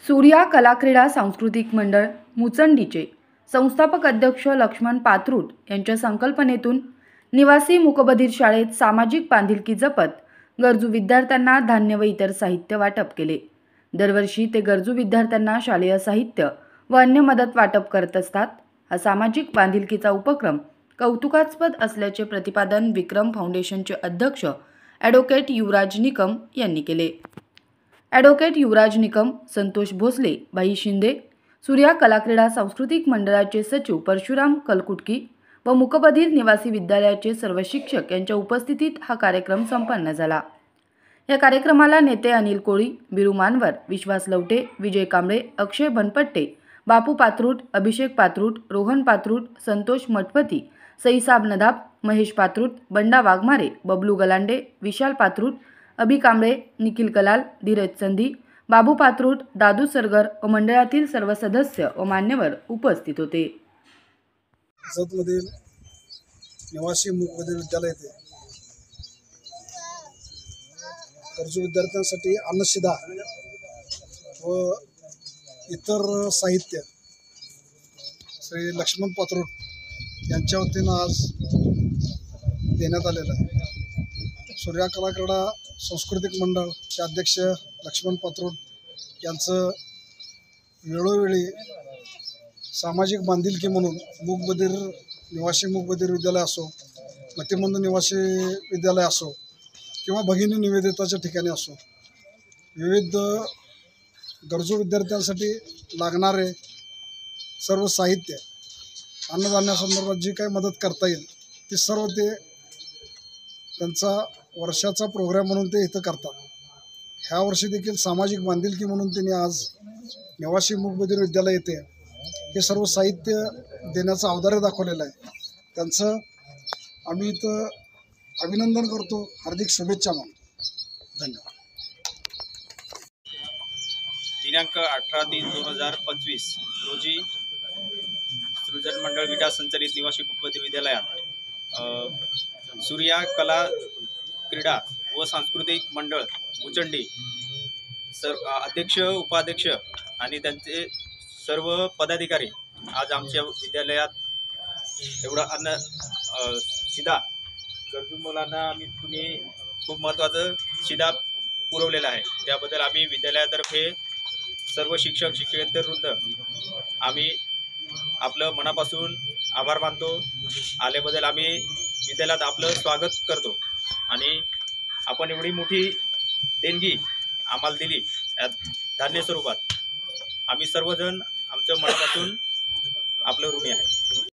सूर्या कला क्रीडा सांस्कृतिक मंडळ मुचंडीचे संस्थापक अध्यक्ष लक्ष्मण पात्रूट यांच्या संकल्पनेतून निवासी मूकबधीर शाळेत सामाजिक बांधिलकी जपत गरजू विद्यार्थ्यांना धान्य व इतर साहित्य वाटप केले। दरवर्षी ते गरजू विद्यार्थ्यांना शालेय साहित्य व अन्य मदत वाटप करत असतात। हा सामाजिक बांधिलकीचा उपक्रम कौतुकास्पद असल्याचे प्रतिपादन विक्रम फाउंडेशनचे अध्यक्ष ॲडव्होकेट युवराज निकम यांनी केले। ॲडव्होकेट युवराज निकम, संतोष भोसले, भाई शिंदे, सूर्या कला क्रीडा सांस्कृतिक मंडळाचे सचिव परशुराम कलकुटकी व मूकबधीर निवासी विद्यालयाचे सर्व शिक्षक यांच्या उपस्थितीत हा कार्यक्रम संपन्न झाला। या कार्यक्रमाला नेते अनिल कोळी, बिरू मानवर, विश्वास लवटे, विजय कांबळे, अक्षय बनपट्टे, बापू पात्रूट, अभिषेक पात्रूट, रोहन पात्रूट, संतोष मठपती, सईसाब नदाब, महेश पात्रूट, बंडा वाघमारे, बबलू गलांडे, विशाल पात्रूट, अभि कांबळे, निखिल कलाल, धीरज संधी, बाबू पात्रूट, दादू सरगर व मंडळातील सर्व सदस्य व मान्यवर उपस्थित होते। जतमधील निवासी मूकबधीर विद्यालय येथे गरजू विद्यार्थ्यांसाठी अन्नशिदा व इतर साहित्य श्री लक्ष्मण पात्रूट यांच्या वतीनं आज देण्यात आलेलं आहे। सूर्या कला क्रीडा सांस्कृतिक मंडळचे अध्यक्ष लक्ष्मण पात्रूट यांचं वेळोवेळी सामाजिक बांधिलकी म्हणून निवासी मूकबधीर विद्यालय असो, मतिमंद निवासी विद्यालय असो किंवा भगिनी निवेदिताच्या ठिकाणी असो, विविध गरजू विद्यार्थ्यांसाठी लागणारे सर्व साहित्य, अन्नधान्यासंदर्भात जी काही मदत करता येईल ती सर्व ते त्यांचा वर्षाचा प्रोग्राम म्हणून ते इथं करतात। ह्या वर्षी देखील सामाजिक बांधिलकी म्हणून त्यांनी आज निवासी मूकबधीर विद्यालय येथे हे सर्व साहित्य देण्याचं औदार्य दाखवलेलं आहे। त्यांचं आम्ही इथं अभिनंदन करतो, हार्दिक शुभेच्छा मानतो। धन्यवाद। दिनांक 18/3/2025 रोजी सृजन मंडळ विकास संचलित निवासी मूकबधीर विद्यालयात सूर्या कला क्रीडा व सांस्कृतिक मंडळ मुचंडी अध्यक्ष, उपाध्यक्ष आणि त्यांचे सर्व पदाधिकारी आज आमच्या विद्यालयात एवढा अन्न शिदा गरजू मुलांना तुम्ही खूप महत्त्वाचं शिदा पुरवलेला आहे। त्याबद्दल आम्ही विद्यालयातर्फे सर्व शिक्षक शिक्षकेतर वृंद आम्ही आपलं मनापासून आभार मानतो। आल्याबद्दल आम्ही विद्यालयात आपलं स्वागत करतो आणि आपण एवढी मोठी देणगी आम्हाला दिली धान्य स्वरूपात, आम्ही सर्वजण आमच्या मनापासून आपलं ऋणी आहे।